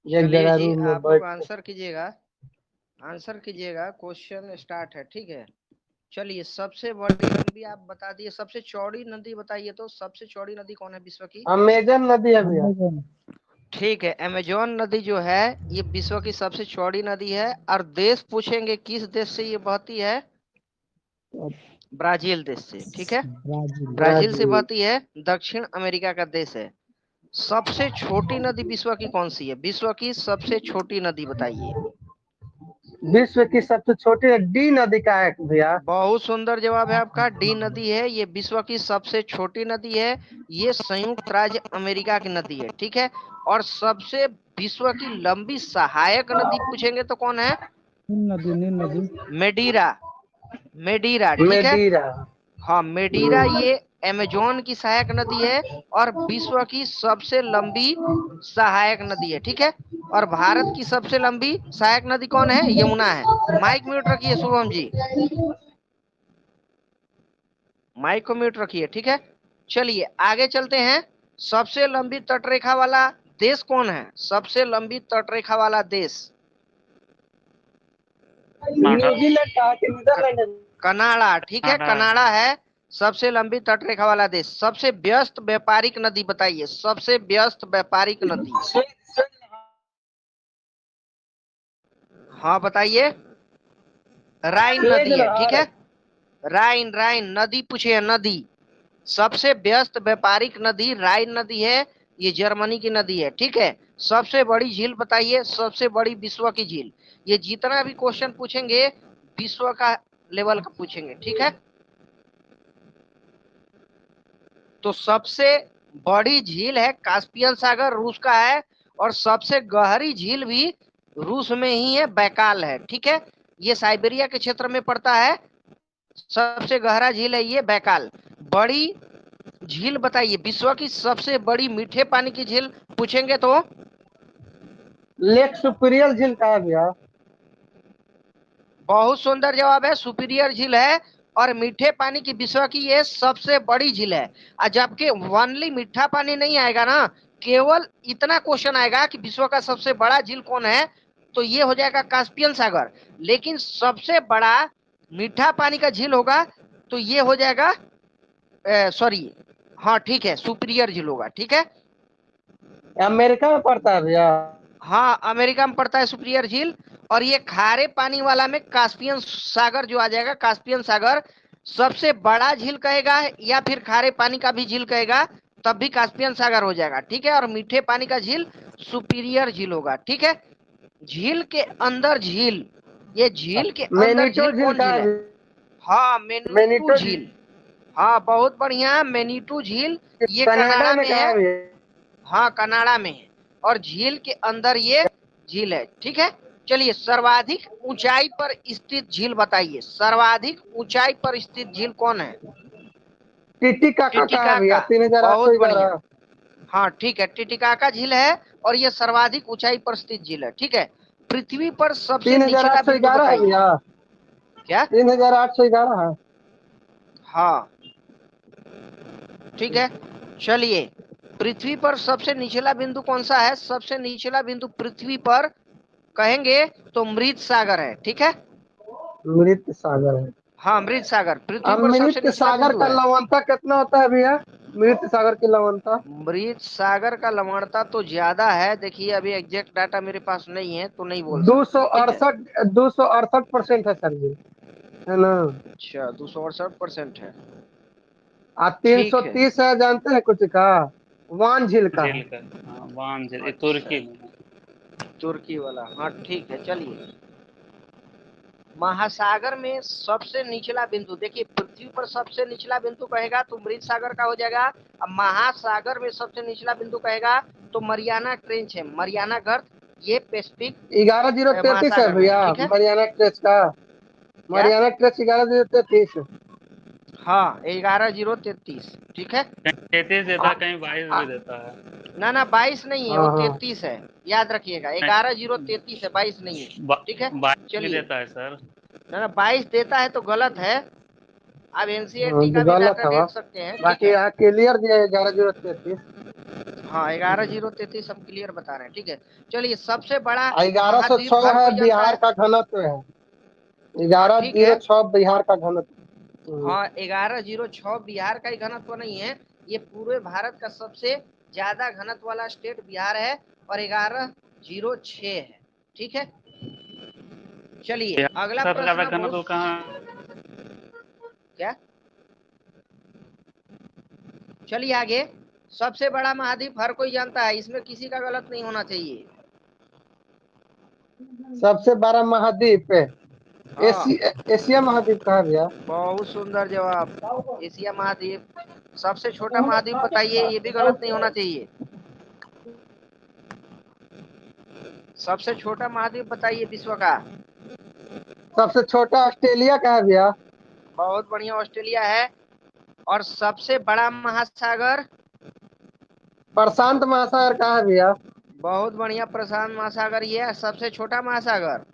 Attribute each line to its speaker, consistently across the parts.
Speaker 1: एक
Speaker 2: चलिए
Speaker 1: जगह
Speaker 2: जी,
Speaker 1: रूम में
Speaker 2: आप लोग
Speaker 1: बैठ के।
Speaker 2: आंसर कीजिएगा। आंसर कीजिएगा, क्वेश्चन स्टार्ट है, ठीक है। चलिए, सबसे बड़ी लंबी आप बता दिए, सबसे चौड़ी नदी बताइए। तो सबसे चौड़ी नदी कौन है विश्व की?
Speaker 1: अमेजन नदी है भैया।
Speaker 2: ठीक है, अमेजोन नदी जो है ये विश्व की सबसे चौड़ी नदी है। और देश पूछेंगे किस देश से ये बहती है? ब्राजील देश से, ठीक है। ब्राजील से
Speaker 1: ब्राजील।
Speaker 2: बहती है, दक्षिण अमेरिका का देश है। सबसे छोटी नदी विश्व की कौन सी है? विश्व की सबसे छोटी नदी बताइए।
Speaker 1: विश्व की सबसे छोटी डी नदी का है भैया।
Speaker 2: बहुत सुंदर जवाब है आपका, डी नदी है। ये विश्व की सबसे छोटी नदी है। ये संयुक्त राज्य अमेरिका की नदी है, ठीक है। और सबसे विश्व की लंबी सहायक नदी पूछेंगे तो कौन है? मेडीरा। मेडीरा, ठीक है।
Speaker 1: मेडीरा।
Speaker 2: हाँ, मेडीरा ये अमेजोन की सहायक नदी है और विश्व की सबसे लंबी सहायक नदी है, ठीक है। और भारत की सबसे लंबी सहायक नदी कौन है? यमुना है। माइक म्यूट रखिए शुभम जी, माइक को म्यूट रखिए, ठीक है। चलिए आगे चलते हैं। सबसे लंबी तटरेखा वाला देश कौन है? सबसे लंबी तटरेखा वाला देश?
Speaker 1: न्यूजीलैंड कहा कि नीदरलैंड?
Speaker 2: कनाडा, ठीक है, कनाडा है सबसे लंबी तटरेखा वाला देश। सबसे व्यस्त व्यापारिक नदी बताइए, सबसे व्यस्त व्यापारिक नदी। हाँ बताइए। राइन
Speaker 1: स्वेज
Speaker 2: नदी है, ठीक
Speaker 1: नहर।
Speaker 2: है। राइन, राइन नदी पूछे है, नदी। सबसे व्यस्त व्यापारिक नदी राइन नदी है। ये जर्मनी की नदी है, ठीक है। सबसे बड़ी झील बताइए, सबसे बड़ी विश्व की झील। ये जितना भी क्वेश्चन पूछेंगे विश्व का लेवल का पूछेंगे, ठीक है। तो सबसे बड़ी झील है कास्पियन सागर, रूस का है। और सबसे गहरी झील भी रूस में ही है, बैकाल है, ठीक है। ये साइबेरिया के क्षेत्र में पड़ता है। सबसे गहरा झील है ये बैकाल। बड़ी झील बताइए, विश्व की सबसे बड़ी मीठे पानी की झील पूछेंगे तो?
Speaker 1: लेक सुपीरियर झील कहा है भैया।
Speaker 2: बहुत सुंदर जवाब है, सुपीरियर झील है। और मीठे पानी की विश्व की ये सबसे बड़ी झील है। और जबकि ओनली मीठा पानी नहीं आएगा ना, केवल इतना क्वेश्चन आएगा कि विश्व का सबसे बड़ा झील कौन है, तो ये हो जाएगा कास्पियन सागर। लेकिन सबसे बड़ा मीठा पानी का झील होगा तो ये हो जाएगा, सॉरी, हाँ ठीक है, सुपीरियर झील होगा, ठीक है।
Speaker 1: अमेरिका में पड़ता है भैया।
Speaker 2: हाँ, अमेरिका में पड़ता है सुपीरियर झील। और ये खारे पानी वाला में कास्पियन सागर जो आ जाएगा, कास्पियन सागर। सबसे बड़ा झील कहेगा या फिर खारे पानी का भी झील कहेगा तब भी कास्पियन सागर हो जाएगा, ठीक है। और मीठे पानी का झील सुपीरियर झील होगा, ठीक है। झील के अंदर झील, ये झील के अंदर
Speaker 1: मैनीटो
Speaker 2: झील
Speaker 1: झील
Speaker 2: कौन
Speaker 1: कहा
Speaker 2: झील
Speaker 1: है
Speaker 2: है?
Speaker 1: भैया?
Speaker 2: हाँ, मेनीटू
Speaker 1: मैनीटो
Speaker 2: झील। हाँ बहुत बढ़िया, मेनीटू झील। ये
Speaker 1: कनाडा
Speaker 2: कनाडा
Speaker 1: में
Speaker 2: में
Speaker 1: कहा
Speaker 2: है।
Speaker 1: है भैया?
Speaker 2: हाँ, कनाडा में है। और झील के अंदर ये झील है, ठीक है। चलिए, सर्वाधिक ऊंचाई पर स्थित झील बताइए, सर्वाधिक ऊंचाई पर स्थित झील कौन है?
Speaker 1: टिटिकाका कहा है भैया,
Speaker 2: टिटिकाका। बहुत बढ़िया।
Speaker 1: 3811।
Speaker 2: हाँ ठीक है, टिटिकाका झील है। और ये सर्वाधिक ऊंचाई पर स्थित झील है, ठीक है। पृथ्वी पर सबसे
Speaker 1: तीन हजार
Speaker 2: निचला
Speaker 1: आठ सौ
Speaker 2: बिंदु
Speaker 1: ग्यारह है
Speaker 2: बताइए।
Speaker 1: भैया।
Speaker 2: क्या?
Speaker 1: 3811 है।
Speaker 2: हाँ ठीक है। चलिए, पृथ्वी पर सबसे निचला बिंदु कौन सा है? सबसे निचला बिंदु पृथ्वी पर कहेंगे तो मृत सागर है, ठीक है।
Speaker 1: मृत सागर है।
Speaker 2: हाँ, मृत सागर पृथ्वी
Speaker 1: अब
Speaker 2: पर सबसे
Speaker 1: मृत
Speaker 2: निचला
Speaker 1: सागर
Speaker 2: बिंदु
Speaker 1: का
Speaker 2: है।
Speaker 1: लवणता कितना होता है भैया? मृत सागर की लवणता।
Speaker 2: मृत सागर का लवणता तो ज्यादा है, देखिए अभी एग्जैक्ट डाटा मेरे पास नहीं है तो नहीं बोल
Speaker 1: दो
Speaker 2: सकते
Speaker 1: सौ
Speaker 2: हैं, ठीक है।
Speaker 1: अड़सठ 268% है सर जी, है ना?
Speaker 2: अच्छा, 268% है।
Speaker 1: तीन सौ
Speaker 2: ठीक है।
Speaker 1: तीस है, जानते हैं कुछ का? वान झील का
Speaker 3: झील
Speaker 1: है।
Speaker 3: का, हाँ वान झील, ये
Speaker 2: अच्छा,
Speaker 3: तुर्की में है।
Speaker 2: तुर्की वाला, हाँ ठीक है। चलिए, महासागर में सबसे निचला बिंदु देखिए, पृथ्वी पर सबसे निचला बिंदु कहेगा तो मृत सागर का हो जाएगा। अब महासागर में सबसे निचला बिंदु कहेगा तो मरियाना ट्रेंच है, मरियाना गर्त। ये पैसिफिक
Speaker 1: 11033 है
Speaker 2: महासागर में है,
Speaker 1: भैया,
Speaker 2: ठीक है।
Speaker 1: मरियाना ट्रेस का।
Speaker 2: क्या?
Speaker 1: Mariana trace 11033।
Speaker 2: हाँ, 11,033, ठीक है।
Speaker 3: कहीं 33 देता है, कहीं 22
Speaker 2: आ,
Speaker 3: भी देता है।
Speaker 2: ना ना, 22 नहीं है, वो
Speaker 1: हाँ हाँ।
Speaker 2: 33 है। याद रखिएगा,
Speaker 3: नहीं,
Speaker 2: 11,033 है, 22 नहीं है, ठीक है।
Speaker 3: 22 भी
Speaker 2: चलिए,
Speaker 3: देता है सर।
Speaker 2: ना ना, 22 देता है तो गलत है। आप
Speaker 1: हाँ,
Speaker 2: एनसीईआरटी
Speaker 1: तो
Speaker 2: का भी
Speaker 1: गलत
Speaker 2: डाटा
Speaker 1: है
Speaker 2: देख
Speaker 1: वह।
Speaker 2: सकते हैं, ठीक
Speaker 1: बाकी
Speaker 2: है।
Speaker 1: यहाँ क्लियर दिया है 11033।
Speaker 2: हाँ 11,033 हम क्लियर बता रहे हैं, ठीक है। चलिए सबसे बड़ा
Speaker 1: 1106
Speaker 2: महाद्वीप हर
Speaker 1: है
Speaker 2: कोई जानता
Speaker 1: बिहार
Speaker 2: है।
Speaker 1: का घनत्व है।
Speaker 2: हाँ
Speaker 1: ग्यारह
Speaker 2: ठीक
Speaker 1: जीरो
Speaker 2: है।
Speaker 1: छह बिहार का घनत्व।
Speaker 2: हाँ 11,006 बिहार का ही घनत्व नहीं है, ये पूरे भारत का सबसे ज्यादा घनत्व वाला स्टेट बिहार है और 11,006 है, ठीक है। चलिए अगला
Speaker 3: सबसे ज्यादा
Speaker 2: प्रश्न
Speaker 3: घनत्व
Speaker 2: बहुत
Speaker 3: कहाँ?
Speaker 2: क्या, चलिए आगे। सबसे बड़ा महाद्वीप हर कोई जानता है, इसमें किसी का गलत नहीं होना चाहिए।
Speaker 1: सबसे बड़ा महाद्वीप
Speaker 2: हाँ
Speaker 1: एशिया महाद्वीप कहा गया।
Speaker 2: बहुत सुंदर जवाब, एशिया महाद्वीप। सबसे छोटा महाद्वीप बताइए, ये भी गलत नहीं होना चाहिए। सबसे छोटा महाद्वीप बताइए विश्व का।
Speaker 1: सबसे छोटा ऑस्ट्रेलिया का है भैया।
Speaker 2: बहुत बढ़िया, ऑस्ट्रेलिया है। और सबसे बड़ा महासागर।
Speaker 1: प्रशांत महासागर का है भैया।
Speaker 2: बहुत बढ़िया, प्रशांत महासागर। ये है सबसे छोटा महासागर।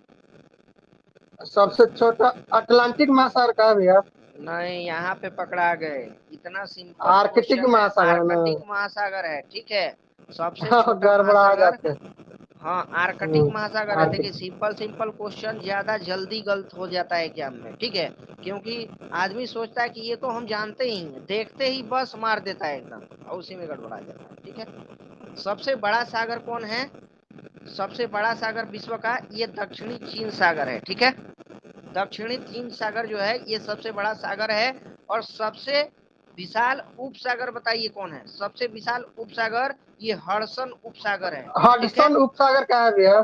Speaker 1: सबसे छोटा अटलांटिक महासागर का है भैया।
Speaker 2: नहीं, यहाँ पे पकड़ा गए। इतना सिंपल
Speaker 1: आर्कटिक
Speaker 2: क्वेश्चन है,
Speaker 1: महासागर है ना।
Speaker 2: आर्कटिक महासागर है, ठीक है। सबसे
Speaker 1: हाँ,
Speaker 2: छोटा
Speaker 1: गड़बड़ा
Speaker 2: महासागर,
Speaker 1: जाते हैं।
Speaker 2: हाँ आर्कटिक महासागर है। देखिए
Speaker 1: आर्कटिक।
Speaker 2: सिंपल सिंपल क्वेश्चन ज्यादा जल्दी गलत हो जाता है एग्जाम में, ठीक है। क्योंकि आदमी सोचता है कि ये तो हम जानते ही हैं, देखते ही बस मार देता है एकदम, और उसी में गड़बड़ा जाता है, ठीक है। सबसे बड़ा सागर कौन है? सबसे बड़ा सागर विश्व का ये दक्षिणी चीन सागर है, ठीक है। दक्षिणी चीन सागर जो है ये सबसे बड़ा सागर है। और सबसे विशाल उपसागर बताइए कौन है? सबसे विशाल उपसागर ये हडसन उपसागर है, ठीक है।
Speaker 1: हडसन उपसागर का है भैया।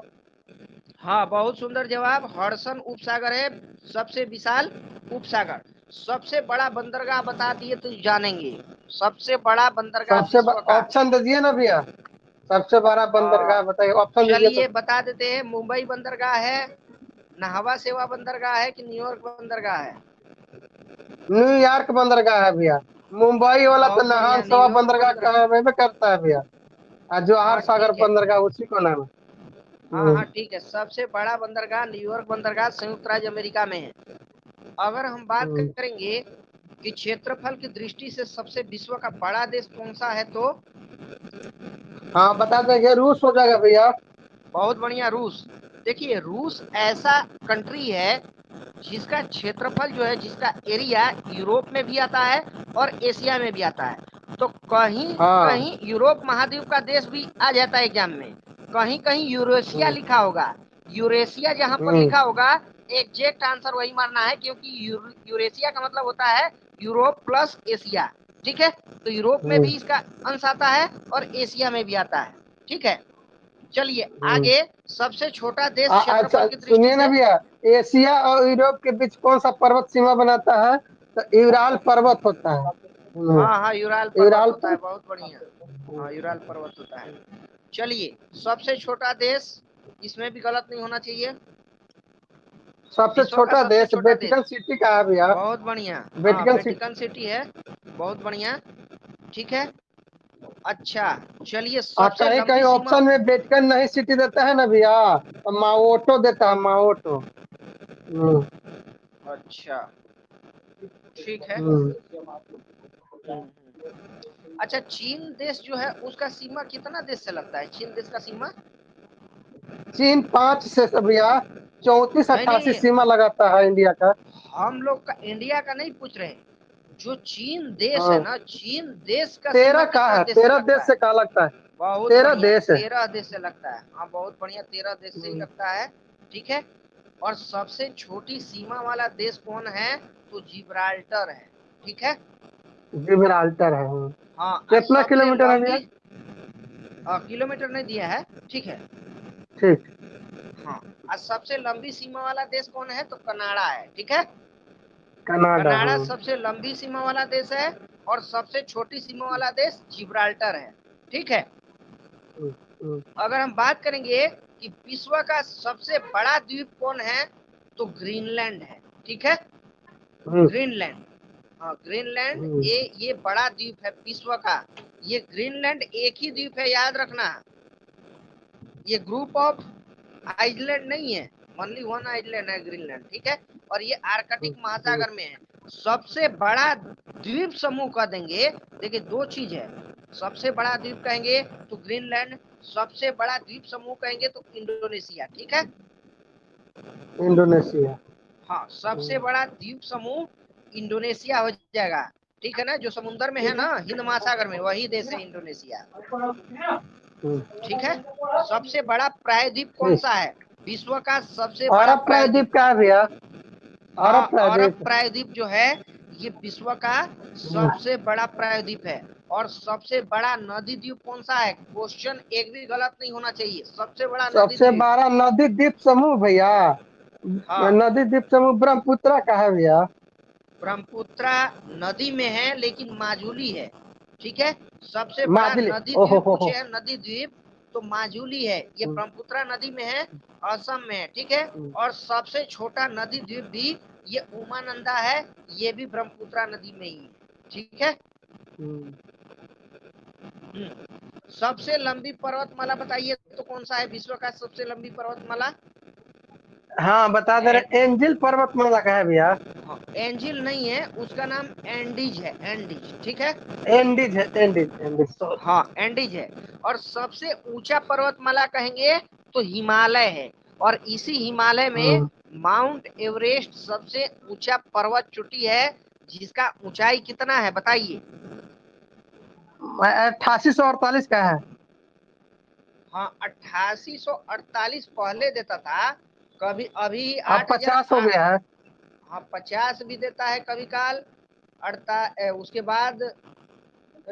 Speaker 2: हाँ बहुत सुंदर जवाब, हडसन उपसागर है सबसे विशाल उपसागर। सबसे बड़ा बंदरगाह बता दिए तो जानेंगे। सबसे बड़ा बंदरगाह
Speaker 1: सबसे
Speaker 2: विश्व का।
Speaker 1: ऑप्शन दीजिए ना भैया। सबसे बड़ा बंदरगाह बताइए, ऑप्शन दीजिए तो।
Speaker 2: चलिए बता देते हैं, मुंबई बंदरगाह है, नाहवा सेवा बंदरगाह है कि न्यूयॉर्क बंदरगाह है?
Speaker 1: न्यूयॉर्क बंदरगाह है भैया। मुंबई वाला तो
Speaker 2: बहुत
Speaker 1: नाहन
Speaker 2: बढ़िया,
Speaker 1: सवा
Speaker 2: न्यूयॉर्क
Speaker 1: बंदरगाह
Speaker 2: बंदरगाह।
Speaker 1: का करता है भैया। और जवाहर
Speaker 2: हाँ
Speaker 1: सागर
Speaker 2: ठीक है।
Speaker 1: बंदरगाह उसी को नाम है।
Speaker 2: हाँ हाँ ठीक है, सबसे बड़ा बंदरगाह न्यूयॉर्क बंदरगाह संयुक्त राज्य अमेरिका में है। अगर हम बात
Speaker 1: हम्म।
Speaker 2: करेंगे कि क्षेत्रफल की दृष्टि से सबसे विश्व का बड़ा देश कौन सा है, तो
Speaker 1: हाँ बता देंगे, रूस हो जाएगा भैया।
Speaker 2: बहुत बढ़िया, रूस। देखिए रूस ऐसा कंट्री है जिसका क्षेत्रफल जो है, जिसका एरिया यूरोप में भी आता है और एशिया में भी आता है। तो कहीं
Speaker 1: हाँ।
Speaker 2: कहीं यूरोप महाद्वीप का देश भी आ जाता है एग्जाम में, कहीं कहीं यूरेशिया
Speaker 1: हम्म।
Speaker 2: लिखा होगा। यूरेशिया जहां पर
Speaker 1: हम्म।
Speaker 2: लिखा होगा, एग्जैक्ट आंसर वही मारना है, क्योंकि यूरेशिया का मतलब होता है यूरोप प्लस एशिया, ठीक है। तो यूरोप में
Speaker 1: हम्म।
Speaker 2: भी इसका अंश आता है और एशिया में भी आता है, ठीक है। चलिए
Speaker 1: हम्म।
Speaker 2: आगे। सबसे छोटा देश क्षेत्रफल
Speaker 1: अच्छा
Speaker 2: की दृष्टि
Speaker 1: सुनिए ना
Speaker 2: से।
Speaker 1: भैया। एशिया और यूरोप के बीच कौन सा पर्वत सीमा बनाता है? तो यूराल पर्वत होता है।
Speaker 2: हाँ हाँ यूराल पर्वत
Speaker 1: यूराल
Speaker 2: होता है,
Speaker 1: पर्वत।
Speaker 2: बहुत बढ़िया। हाँ यूराल पर्वत होता है। चलिए सबसे छोटा देश, इसमें भी गलत नहीं होना चाहिए।
Speaker 1: सबसे
Speaker 2: विश्व का
Speaker 1: छोटा
Speaker 2: सबसे
Speaker 1: देश
Speaker 2: छोटा देश,
Speaker 1: वेटिकन सिटी का है भैया।
Speaker 2: बहुत बढ़िया। हाँ
Speaker 1: वेटिकन सिटी।
Speaker 2: वेटिकन सिटी है, बहुत बढ़िया, ठीक है। अच्छा चलिए,
Speaker 1: हाँ,
Speaker 2: सबसे
Speaker 1: कहीं कहीं
Speaker 2: लंबी सीमा।
Speaker 1: ऑप्शन में वेटिकन नहीं सिटी देता है ना भैया, तो माओटो देता है, माओटो। हम्म।
Speaker 2: अच्छा ठीक है।
Speaker 1: हम्म।
Speaker 2: अच्छा चीन देश जो है उसका सीमा कितना देश से लगता है? चीन देश का सीमा,
Speaker 1: चीन 5 से भैया 34
Speaker 2: नहीं
Speaker 1: 88
Speaker 2: नहीं,
Speaker 1: सीमा लगाता है इंडिया का।
Speaker 2: हम लोग का इंडिया का नहीं पूछ रहे हैं, जो चीन देश है
Speaker 1: हाँ,
Speaker 2: ना, चीन देश का सीमा
Speaker 1: 13 का
Speaker 2: कितना
Speaker 1: है,
Speaker 2: देश से
Speaker 1: 13
Speaker 2: लगता
Speaker 1: देश
Speaker 2: है?
Speaker 1: से का लगता है।
Speaker 2: बहुत
Speaker 1: 13
Speaker 2: बढ़िया,
Speaker 1: देश है।
Speaker 2: 13 देश से लगता है। हाँ बहुत बढ़िया, 13 देश से ही लगता है, ठीक है। और सबसे छोटी सीमा वाला देश कौन है? तो जिब्राल्टर है, ठीक है।
Speaker 1: जिब्राल्टर है।
Speaker 2: हाँ और
Speaker 1: कितना
Speaker 2: सबसे
Speaker 1: किलोमीटर है भैया?
Speaker 2: लंबी, किलोमीटर नहीं दिया है, ठीक है।
Speaker 1: ठीक।
Speaker 2: हाँ और सबसे लंबी सीमा वाला देश कौन है? तो कनाडा है, ठीक है।
Speaker 1: कनाडा।
Speaker 2: कनाडा
Speaker 1: हाँ।
Speaker 2: सबसे लंबी सीमा वाला देश है और सबसे छोटी सीमा वाला देश जिब्राल्टर है, ठीक है।
Speaker 1: हम्म। हम्म।
Speaker 2: अगर हम बात करेंगे कि विश्व का सबसे बड़ा द्वीप कौन है, तो ग्रीनलैंड है, ठीक है।
Speaker 1: हम्म।
Speaker 2: ग्रीनलैंड, हाँ ग्रीनलैंड,
Speaker 1: हम्म।
Speaker 2: ये बड़ा द्वीप है विश्व का। ये ग्रीनलैंड एक ही द्वीप है, याद रखना। ये ग्रुप ऑफ आइलैंड नहीं है, ओनली वन आइलैंड है ग्रीनलैंड, ठीक है। और ये आर्कटिक
Speaker 1: हम्म।
Speaker 2: महासागर में है। सबसे बड़ा द्वीप समूह कह देंगे, देखिए दो चीज है। सबसे बड़ा द्वीप कहेंगे तो ग्रीनलैंड, सबसे बड़ा द्वीप समूह कहेंगे तो इंडोनेशिया। ठीक है,
Speaker 1: इंडोनेशिया।
Speaker 2: हाँ, सबसे बड़ा द्वीप समूह इंडोनेशिया हो जाएगा। ठीक है ना, जो समुद्र में है ना, हिंद महासागर में, वही देश है इंडोनेशिया। ठीक है, सबसे बड़ा प्रायद्वीप कौन सा है? विश्व का सबसे बड़ा
Speaker 1: अरब
Speaker 2: प्रायद्वीप।
Speaker 1: प्रायद्वीप कहाँ है भैया? अरब
Speaker 2: हाँ, अरब
Speaker 1: प्रायद्वीप।
Speaker 2: प्रायद्वीप जो है ये विश्व का सबसे बड़ा प्रायद्वीप है। और सबसे बड़ा नदी द्वीप कौन सा है? क्वेश्चन एक भी गलत नहीं होना चाहिए। सबसे बड़ा नदी
Speaker 1: सबसे
Speaker 2: द्वीप,
Speaker 1: बड़ा नदी द्वीप समूह भैया,
Speaker 2: हाँ,
Speaker 1: नदी द्वीप समूह ब्रह्मपुत्र का है भैया।
Speaker 2: ब्रह्मपुत्र नदी में है लेकिन माजुली है। ठीक है, सबसे बड़ा
Speaker 1: माजली,
Speaker 2: नदी
Speaker 1: ओहो
Speaker 2: द्वीप
Speaker 1: हो।
Speaker 2: पूछे हैं, नदी द्वीप तो माजुली है, ये ब्रह्मपुत्र नदी में है, असम में है। ठीक है, और सबसे छोटा नदी द्वीप भी ये उमानंदा है, ये भी ब्रह्मपुत्र नदी में ही है। ठीक है, सबसे लंबी पर्वतमाला बताइए तो कौन सा है विश्व का सबसे लंबी पर्वतमाला?
Speaker 1: हाँ बता दे रहे, एंजिल पर्वतमाला का है भैया।
Speaker 2: एंजिल नहीं है, उसका नाम एंडीज है, एंडीज। ठीक है,
Speaker 1: एंडीज है, एंडीज एंडीज।
Speaker 2: हाँ, एंडीज है। और सबसे ऊंचा पर्वतमाला कहेंगे तो हिमालय है, और इसी हिमालय में माउंट एवरेस्ट सबसे ऊंचा पर्वत चोटी है, जिसका ऊंचाई कितना है बताइए?
Speaker 1: 8848 का है।
Speaker 2: हाँ, 8848 पहले देता था, कभी अभी
Speaker 1: अब 50 हो
Speaker 2: 8000।
Speaker 1: गया है।
Speaker 2: हाँ, 50 भी देता है कभी काल, उसके बाद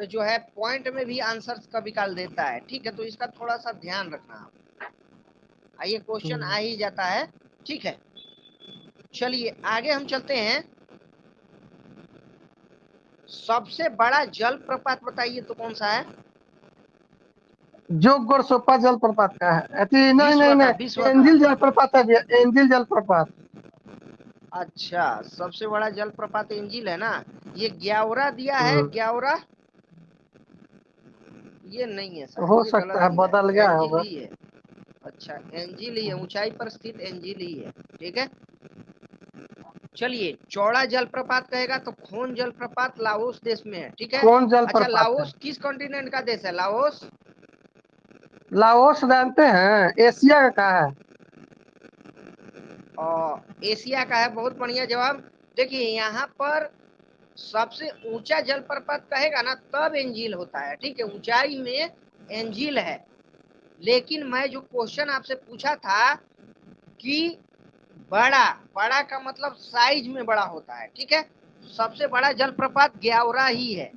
Speaker 2: जो है पॉइंट में भी आंसर कभी काल देता है। ठीक है, तो इसका थोड़ा सा ध्यान रखना आप। आइए, क्वेश्चन आ ही जाता है। ठीक है, चलिए आगे हम चलते हैं। सबसे बड़ा जल प्रपात बताइए तो कौन सा है?
Speaker 1: जो गोरसोपा जलप्रपात का है। नहीं नहीं
Speaker 2: विश्व का,
Speaker 1: नहीं,
Speaker 2: विश्व का।
Speaker 1: एंजिल जलप्रपात है भैया, एंजिल जलप्रपात।
Speaker 2: अच्छा, सबसे बड़ा जल प्रपात एंजिल है ना? ये ग्यावरा दिया है, ग्यावरा ये नहीं है शायद,
Speaker 1: हो
Speaker 2: ये गलत
Speaker 1: सकता है
Speaker 2: दिया
Speaker 1: बदल
Speaker 2: है,
Speaker 1: गया
Speaker 2: एंजिल
Speaker 1: होगा।
Speaker 2: ही है। अच्छा, एंजिल ही है, ऊंचाई पर स्थित एंजिल ही है। ठीक है, चलिए, चौड़ा जलप्रपात कहेगा तो खोन जलप्रपात लाओस देश में है। ठीक है,
Speaker 1: कौन
Speaker 2: अच्छा,
Speaker 1: जलप्रपात है?
Speaker 2: लाओस किस कॉन्टिनेंट का देश है लाओस?
Speaker 1: लाओस जानते हैं, एशिया का कहा है?
Speaker 2: और एशिया का है, बहुत बढ़िया जवाब। देखिए, यहाँ पर सबसे ऊंचा जलप्रपात कहेगा ना तब एंजिल होता है। ठीक है, ऊंचाई में एंजिल है, लेकिन मैं जो क्वेश्चन आपसे पूछा था कि बड़ा, बड़ा का मतलब साइज में बड़ा होता है। ठीक है, सबसे बड़ा जलप्रपात ग्यावरा ही है।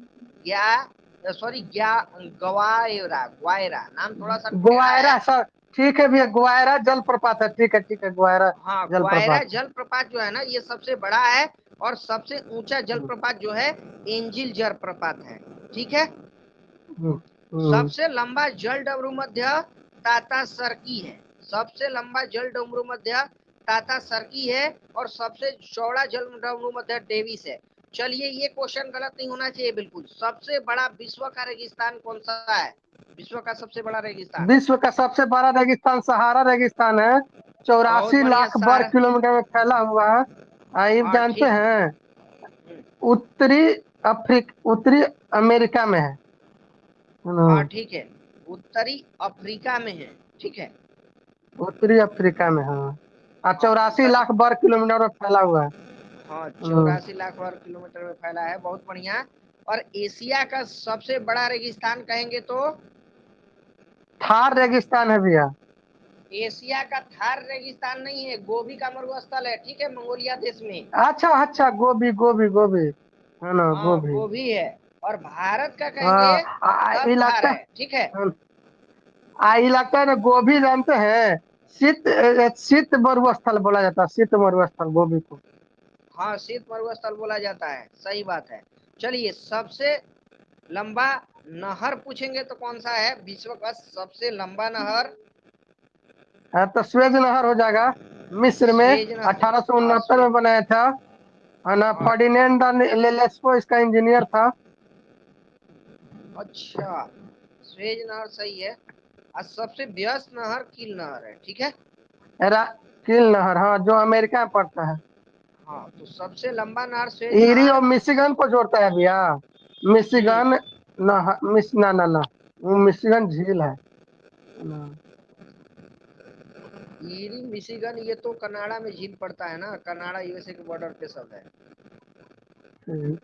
Speaker 2: ग्वायरा, ग्वायरा नाम थोड़ा सा टेढ़ा है।
Speaker 1: ग्वायरा सर, ठीक है भैया, ग्वायरा जलप्रपात है, ठीक है ठीक है, ग्वायरा
Speaker 2: हाँ, ग्वायरा
Speaker 1: जलप्रपात।
Speaker 2: जलप्रपात जो है ना, ये सबसे बड़ा है, और सबसे ऊंचा जलप्रपात जो है एंजिल जलप्रपात है। ठीक है, सबसे लंबा जल डमरू मध्य टाटा सर्की है, सबसे लंबा जल डमरू मध्य टाटा सर्की है, और सबसे चौड़ा जल डमरू मध्य डेविस है। चलिए, ये क्वेश्चन गलत नहीं होना चाहिए बिल्कुल। सबसे बड़ा विश्व का रेगिस्तान कौन सा है? विश्व का सबसे बड़ा रेगिस्तान?
Speaker 1: विश्व का सबसे बड़ा रेगिस्तान सहारा रेगिस्तान है।
Speaker 2: बहुत
Speaker 1: 84
Speaker 2: बढ़िया
Speaker 1: लाख वर्ग
Speaker 2: सर।
Speaker 1: किलोमीटर में फैला हुआ है। आप
Speaker 2: हाँ,
Speaker 1: जानते
Speaker 2: ठीक।
Speaker 1: हैं, उत्तरी उत्तरी अमेरिका में है।
Speaker 2: हाँ, ठीक है, उत्तरी अफ्रीका में है। ठीक है,
Speaker 1: उत्तरी अफ्रीका में, हाँ। और
Speaker 2: हाँ,
Speaker 1: 84
Speaker 2: उत्तरी,
Speaker 1: लाख वर्ग किलोमीटर में फैला हुआ है।
Speaker 2: हाँ, 84 लाख वर्ग किलोमीटर में फैला है, बहुत बढ़िया। और एशिया का सबसे बड़ा रेगिस्तान कहेंगे तो?
Speaker 1: थार रेगिस्तान है भैया।
Speaker 2: एशिया का थार रेगिस्तान नहीं है, गोबी का मरुस्थल है। ठीक है, मंगोलिया देश में।
Speaker 1: अच्छा अच्छा, गोभी गोभी गोभी, है ना,
Speaker 2: हाँ,
Speaker 1: गोभी।
Speaker 2: गोबी है। और भारत का कहेंगे तब
Speaker 1: ये
Speaker 2: थार
Speaker 1: लगता
Speaker 2: है। ठीक है,
Speaker 1: ये लगता है ना, गोभी जानते हैं, शीत शीत मरुस्थल बोला जाता है, शीत मरुस्थल गोभी को।
Speaker 2: हाँ, शीत मरुस्थल बोला जाता है, सही बात है। चलिए, सबसे लंबा नहर पूछेंगे तो कौन सा है विश्व का सबसे लंबा नहर?
Speaker 1: तो स्वेज नहर हो जाएगा, मिस्र में
Speaker 2: स्वेज नहर। हाँ,
Speaker 1: 1869 में बनाया था, है ना।
Speaker 2: हाँ,
Speaker 1: फर्डिनेंड लेलेस्को इसका इंजीनियर था।
Speaker 2: अच्छा, स्वेज नहर सही है। और सबसे व्यस्त नहर कील नहर है। ठीक है,
Speaker 1: कील नहर, हाँ, जो अमेरिका में पड़ता है।
Speaker 2: हाँ, तो सबसे लंबा नहर स्वेज
Speaker 1: ईरी
Speaker 2: नहर।
Speaker 1: और मिशिगन को जोड़ता है भैया,
Speaker 2: हम्म,
Speaker 1: मिशिगन ना ना ना ना, वो मिशिगन झील है ना।
Speaker 2: ईरी मिशिगन ये तो कनाडा में झील पड़ता है ना, कनाडा यूएसए के बॉर्डर पे सब है।
Speaker 1: हम्म।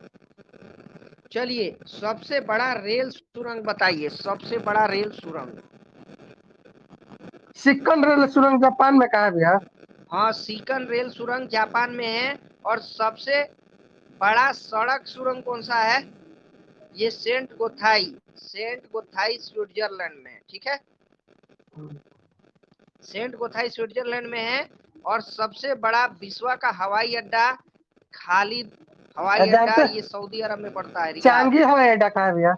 Speaker 2: चलिए सबसे बड़ा रेल सुरंग बताइए, सबसे बड़ा रेल सुरंग।
Speaker 1: सिक्कन रेल सुरंग जापान में कहा है भैया?
Speaker 2: हाँ सिकन रेल सुरंग जापान में है। और सबसे बड़ा सड़क सुरंग कौन सा है? ये सेंट गोथाई स्विट्जरलैंड में है, ठीक है। सेंट गोथाई स्विट्जरलैंड में है। और सबसे बड़ा विश्व का हवाई अड्डा खालिद हवाई अड्डा,
Speaker 1: जानते,
Speaker 2: ये सऊदी अरब में पड़ता है, रियाद।
Speaker 1: चांगी हवाई अड्डा कहा है भैया?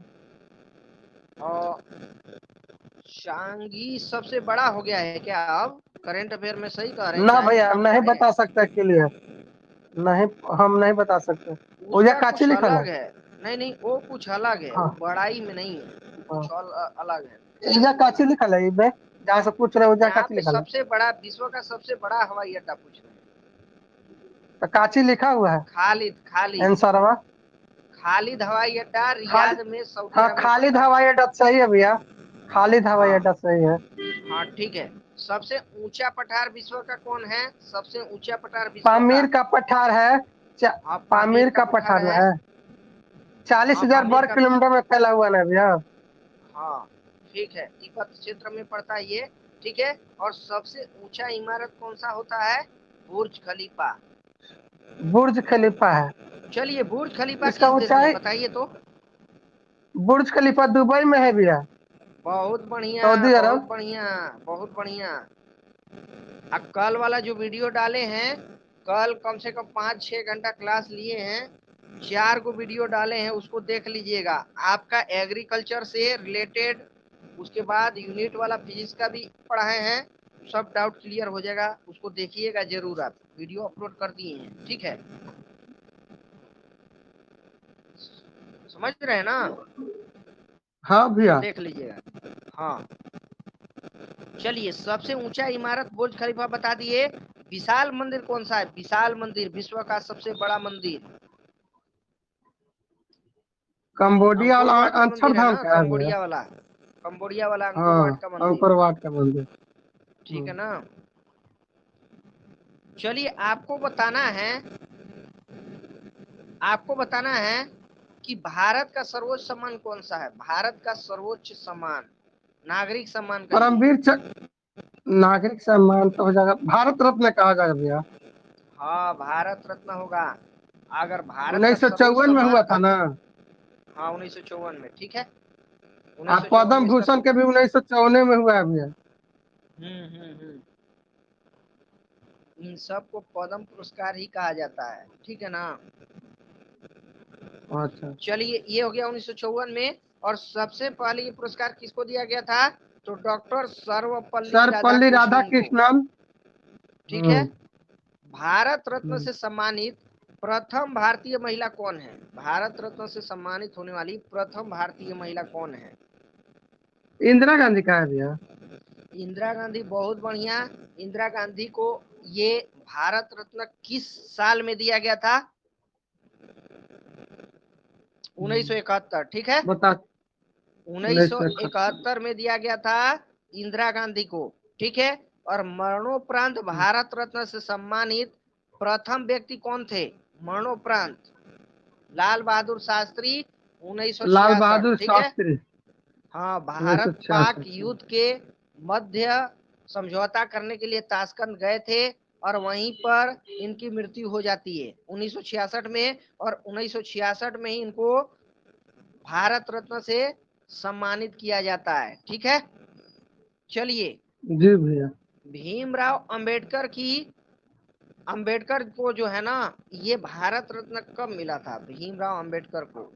Speaker 2: और शांगी सबसे बड़ा हो गया है क्या? अब करंट अफेयर में सही कह रहे हैं,
Speaker 1: ना
Speaker 2: चांगी
Speaker 1: भैया, हम
Speaker 2: कहाँ
Speaker 1: नहीं
Speaker 2: बड़े है?
Speaker 1: बता सकते क्लियर। नहीं, हम नहीं बता सकते। वो या
Speaker 2: उसका
Speaker 1: काची
Speaker 2: कुछ
Speaker 1: लिखल है?
Speaker 2: अलग है। नहीं नहीं, वो कुछ अलग है,
Speaker 1: हाँ
Speaker 2: वो बड़ाई में नहीं है,
Speaker 1: हाँ,
Speaker 2: कुछ अलग है।
Speaker 1: या काची लिखल है इबे? जहाँ से पूछ रहे हो, या
Speaker 2: यहाँ
Speaker 1: काची
Speaker 2: पे
Speaker 1: लिखल है?
Speaker 2: सबसे बड़ा, विश्व का सबसे बड़ा हवाई अड्डा पूछ रहे हैं।
Speaker 1: तो काची लिखा हुआ है
Speaker 2: खालिद खालिद
Speaker 1: आंसरवा?
Speaker 2: खालिद हवाई अड्डा
Speaker 1: खाली,
Speaker 2: रियाद में सऊदी
Speaker 1: हाँ
Speaker 2: अरब में
Speaker 1: खालिद
Speaker 2: पड़ता है।
Speaker 1: हवाई अड्डा सही है भैया, खालिद हवाई
Speaker 2: हाँ
Speaker 1: अड्डा सही है।
Speaker 2: हाँ ठीक है। सबसे ऊंचा पठार विश्व का कौन है? सबसे ऊंचा पठार विश्व का।
Speaker 1: पामीर का पठार है।
Speaker 2: हाँ पामीर
Speaker 1: पामीर
Speaker 2: का
Speaker 1: का
Speaker 2: पठार
Speaker 1: पठार
Speaker 2: है।
Speaker 1: है। चालीस
Speaker 2: हाँ
Speaker 1: हजार
Speaker 2: पामीर
Speaker 1: वर्ग
Speaker 2: का।
Speaker 1: किलोमीटर में फैला हुआ ना भैया।
Speaker 2: हाँ ठीक है, तिब्बत क्षेत्र में पड़ता है ये, ठीक है। और सबसे ऊंचा इमारत कौन सा होता है? बुर्ज खलीफा।
Speaker 1: बुर्ज खलीफा है।
Speaker 2: चलिए बुर्ज खलीफा
Speaker 1: इसका
Speaker 2: किस देश में है
Speaker 1: ऊंचाई,
Speaker 2: बताइए तो।
Speaker 1: बुर्ज खलीफा दुबई में है भैया,
Speaker 2: बहुत बढ़िया
Speaker 1: सऊदी
Speaker 2: बहुत
Speaker 1: अरब।
Speaker 2: बढ़िया बहुत बढ़िया। अब कल वाला जो वीडियो डाले हैं, कल कम से कम 5-6 घंटा क्लास लिए हैं, 4 को वीडियो डाले हैं, उसको देख लीजिएगा। आपका एग्रीकल्चर से रिलेटेड, उसके बाद यूनिट वाला फिजिक्स का भी पढ़ाए हैं, सब डाउट क्लियर हो जाएगा, उसको देखिएगा जरूर। आप वीडियो अपलोड कर दिए हैं, ठीक है, समझ रहे हैं ना?
Speaker 1: हाँ
Speaker 2: तो
Speaker 1: भैया।
Speaker 2: देख लीजिएगा। हाँ चलिए सबसे ऊंचा इमारत बुर्ज खलीफा बता दिए। विशाल मंदिर कौन सा है? विशाल मंदिर विश्व का सबसे बड़ा मंदिर,
Speaker 1: कंबोडिया
Speaker 2: अंकोर
Speaker 1: वाला
Speaker 2: वाट का मंदिर है
Speaker 1: अक्षरधाम
Speaker 2: ना,
Speaker 1: का है भैया।
Speaker 2: कंबोडिया वाला अंकोर
Speaker 1: हाँ,
Speaker 2: वाट का मंदिर,
Speaker 1: अंकुर वाट का मंदिर।
Speaker 2: ठीक है ना। चलिए आपको बताना है कि भारत का सर्वोच्च सम्मान कौन सा है? भारत का सर्वोच्च सम्मान, नागरिक सम्मान कहिए।
Speaker 1: परमवीर नागरिक सम्मान तो हो जाएगा, भारत रत्न कहा जाएगा भैया।
Speaker 2: हाँ भारत रत्न होगा। अगर भारत का
Speaker 1: उन्नीस सौ
Speaker 2: सर्वोच्च
Speaker 1: चौवन में
Speaker 2: सम्मान
Speaker 1: हुआ था ना।
Speaker 2: हाँ 1954 में, ठीक है,
Speaker 1: आप
Speaker 2: 1954
Speaker 1: पद्म
Speaker 2: में इसका
Speaker 1: भूषण के भी 1954 में हुआ है भैया।
Speaker 2: हम्म। इन सबको पद्म पुरस्कार ही कहा जाता है, ठीक है ना।
Speaker 1: अच्छा।
Speaker 2: चलिए ये हो गया 1954 में। और सबसे पहले ये पुरस्कार किसको दिया गया था? तो डॉक्टर सर्वपल्ली
Speaker 1: सर्वपल्ली
Speaker 2: राधाकृष्णन को,
Speaker 1: राधाकृष्णन।
Speaker 2: ठीक है।
Speaker 1: हम्म।
Speaker 2: भारत रत्न
Speaker 1: हम्म।
Speaker 2: से सम्मानित प्रथम भारतीय महिला कौन है? भारत रत्न से सम्मानित होने वाली प्रथम भारतीय महिला कौन है?
Speaker 1: इंदिरा गांधी कहा है भैया।
Speaker 2: इंदिरा गांधी, बहुत बढ़िया। इंदिरा गांधी को ये भारत रत्न किस साल में दिया गया था? 1971, ठीक है,
Speaker 1: बता। 1971।
Speaker 2: 1971 में दिया गया था इंदिरा गांधी को, ठीक है। और मरणोपरांत भारत रत्न से सम्मानित प्रथम व्यक्ति कौन थे? मरणोपरांत लाल बहादुर शास्त्री,
Speaker 1: लाल
Speaker 2: 1966,
Speaker 1: बहादुर
Speaker 2: ठीक है।
Speaker 1: शास्त्री।
Speaker 2: हाँ
Speaker 1: उन्नीस सौ
Speaker 2: भारत पाक
Speaker 1: छियासठ
Speaker 2: युद्ध के मध्य समझौता करने के लिए ताशकंद गए थे, और वहीं पर इनकी मृत्यु हो जाती है 1966 में। और 1966 में ही इनको भारत रत्न से सम्मानित किया जाता है, ठीक है। चलिए
Speaker 1: जी भैया।
Speaker 2: भीमराव अंबेडकर को जो है ना, ये भारत रत्न कब मिला था भीमराव अंबेडकर को?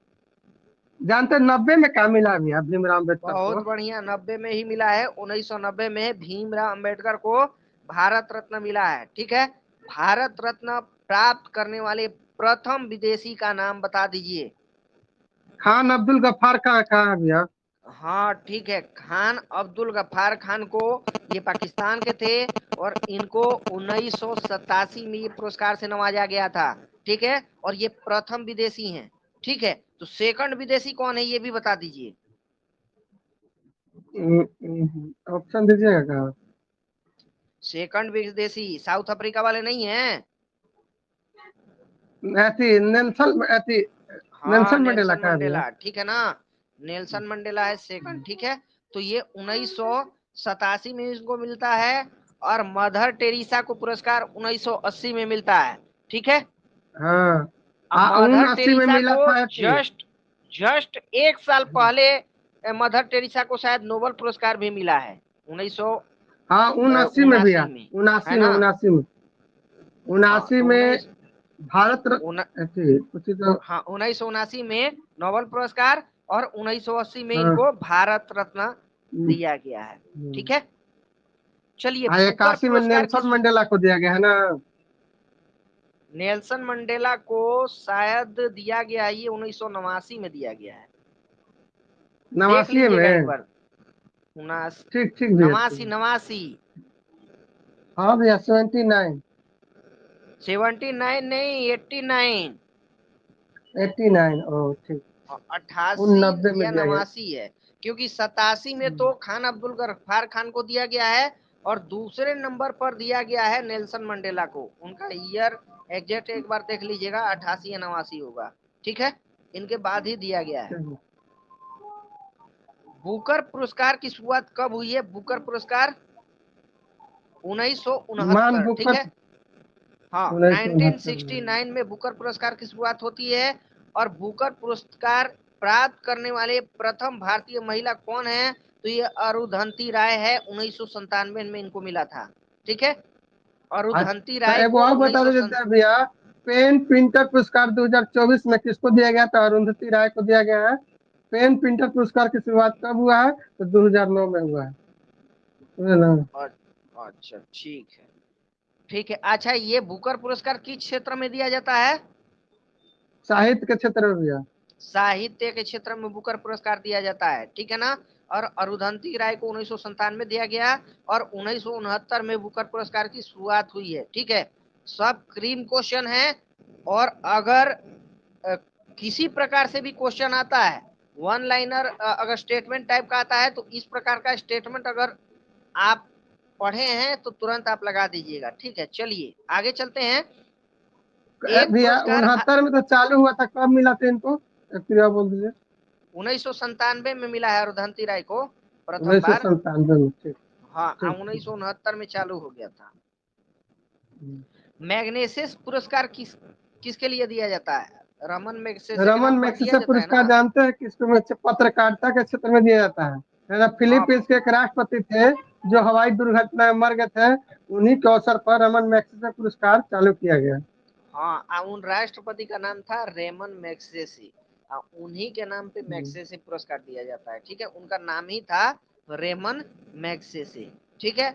Speaker 1: जानते 90 में क्या मिला भैया भीमराव अम्बेडकर
Speaker 2: बहुत
Speaker 1: को?
Speaker 2: बढ़िया, 90 में ही मिला है। 1990 में भीमराव अंबेडकर को भारत रत्न मिला है, ठीक है। भारत रत्न प्राप्त करने वाले प्रथम विदेशी का नाम बता दीजिए।
Speaker 1: खान अब्दुल गफ्फार का कहा है भैया।
Speaker 2: हाँ ठीक है, खान अब्दुल गफ्फार खान को, ये पाकिस्तान के थे। और इनको 1987 में ये पुरस्कार से नवाजा गया था, ठीक है। और ये प्रथम विदेशी हैं, ठीक है, तो सेकंड विदेशी कौन है ये भी बता दीजिए।
Speaker 1: ऑप्शन दीजिएगा क्या?
Speaker 2: सेकंड विदेशी साउथ अफ्रीका वाले नहीं है।
Speaker 1: ऐसी नेल्सन ऐसी
Speaker 2: हाँ,
Speaker 1: नेल्सन मंडेला
Speaker 2: नेल्सन
Speaker 1: का है भैया?
Speaker 2: मंडेला, ठीक है ना। नेल्सन मंडेला है सेकंड, ठीक है। तो ये 1987 में इसको मिलता है, और मदर टेरेसा को पुरस्कार 1980 में मिलता है, ठीक है।
Speaker 1: हाँ,
Speaker 2: अब मदर
Speaker 1: 79 में
Speaker 2: टेरेसा
Speaker 1: मिला
Speaker 2: को
Speaker 1: था ऐसी।
Speaker 2: जस्ट जस्ट एक साल पहले मदर टेरेसा को शायद नोबेल पुरस्कार भी मिला है, 1979
Speaker 1: हाँ, 79 में भैया,
Speaker 2: में, है
Speaker 1: 79 में,
Speaker 2: ना।
Speaker 1: 79 में,
Speaker 2: हाँ
Speaker 1: 79
Speaker 2: तो
Speaker 1: में
Speaker 2: उन्नीस
Speaker 1: भारत
Speaker 2: उन,
Speaker 1: ऐसी कुछ तो।
Speaker 2: हाँ 1979 में नोबेल पुरस्कार, और 1980 में
Speaker 1: हाँ।
Speaker 2: इनको भारत रत्न
Speaker 1: हम्म,
Speaker 2: दिया गया है,
Speaker 1: हम्म।
Speaker 2: ठीक है। चलिए,
Speaker 1: हाँ,
Speaker 2: बुकर
Speaker 1: 81 में
Speaker 2: पुरस्कार
Speaker 1: नेल्सन मंडेला को दिया गया है ना?
Speaker 2: नेल्सन मंडेला को शायद दिया गया है, ये 1989 में दिया गया है, देख
Speaker 1: 89
Speaker 2: लीजिएगा एक
Speaker 1: में।
Speaker 2: बार। उनास
Speaker 1: ठीक ठीक भैया,
Speaker 2: नवासी
Speaker 1: ठीक।
Speaker 2: नवासी
Speaker 1: हाँ भैया, 79।
Speaker 2: 79 नहीं, 89।
Speaker 1: 89, ओ ठीक।
Speaker 2: 88
Speaker 1: 90 में
Speaker 2: या
Speaker 1: दिया गया।
Speaker 2: 89 है, क्योंकि 87 में तो खान अब्दुल गफ्फार खान को दिया गया है, और दूसरे नंबर पर दिया गया है नेल्सन मंडेला को। उनका ईयर एग्जैक्ट एक बार देख लीजिएगा, 88 या 89 होगा, ठीक है। इनके बाद ही दिया गया है।
Speaker 1: ठीक।
Speaker 2: बुकर पुरस्कार की शुरुआत कब हुई है? बुकर पुरस्कार 1969,
Speaker 1: मान
Speaker 2: ठीक
Speaker 1: बुकर
Speaker 2: है। हाँ,
Speaker 1: 1969 में।
Speaker 2: 1969 में बुकर पुरस्कार की शुरुआत होती है, और बुकर पुरस्कार प्राप्त करने वाले प्रथम भारतीय महिला कौन है? तो ये अरुंधति राय है, 1997 में इनको मिला था, ठीक है। अरुंधति
Speaker 1: अच्छा,
Speaker 2: राय
Speaker 1: एगो
Speaker 2: को
Speaker 1: और बता
Speaker 2: 1900।
Speaker 1: देते हैं भैया। पेन प्रिंटर पुरस्कार 2024 में किसको दिया गया था? अरुंधति राय को दिया गया है। पेन प्रिंटर पुरस्कार की शुरुआत कब हुआ है? तो 2009 में हुआ है, समझे ना?
Speaker 2: अच्छा, ठीक है, ठीक है। अच्छा, ये बुकर पुरस्कार किस क्षेत्र में दिया जाता है?
Speaker 1: साहित्य के क्षेत्र में भैया।
Speaker 2: साहित्य के क्षेत्र में बुकर पुरस्कार दिया जाता है, ठीक है ना। और अरुंधति राय को 1997 में दिया गया, और 1969 में बुकर पुरस्कार की शुरुआत हुई है, ठीक है। सब क्रीम क्वेश्चन है, और अगर किसी प्रकार से भी क्वेश्चन आता है, वन लाइनर अगर स्टेटमेंट टाइप का आता है, तो इस प्रकार का स्टेटमेंट अगर आप पढ़े हैं तो तुरंत आप लगा दीजिएगा, ठीक है। चलिए आगे चलते हैं। एक
Speaker 1: भैया
Speaker 2: पुरस्कार
Speaker 1: 69 में तो चालू हुआ था, कब मिला था इनको? फिर आप बोल दीजिए।
Speaker 2: 1997 में मिला है अरुंधति राय को प्रथम
Speaker 1: उन्नीस सौ
Speaker 2: बार।
Speaker 1: संतानवे में, ठीक।
Speaker 2: हाँ,
Speaker 1: ठीक ठीक।
Speaker 2: 1969 में चालू हो गया था।
Speaker 1: हम्म।
Speaker 2: मैग्नेसेस पुरस्कार किसके लिए दिया जाता है? रमन मैग्सेसे के
Speaker 1: रमन
Speaker 2: नाम पर दिया
Speaker 1: मैग्सेसे
Speaker 2: जाता है
Speaker 1: पुरस्कार
Speaker 2: ना।
Speaker 1: जानते हैं किसको? पत्रकारिता के क्षेत्र में दिया जाता है ना?
Speaker 2: हाँ
Speaker 1: फिलीपींस के एक राष्ट्रपति थे जो हवाई दुर्घटना में मर गए थे। उन्हीं के अवसर पर रमन मैग्सेसे पुरस्कार चालू किया गया।
Speaker 2: हाँ, उन राष्ट्रपति का नाम था रेमन मैग्सेसे, उन्हीं के नाम पे
Speaker 1: हम्म।
Speaker 2: मैग्सेसे पुरस्कार दिया जाता है, ठीक है। उनका नाम ही था रेमन मैग्सेसे, ठीक है।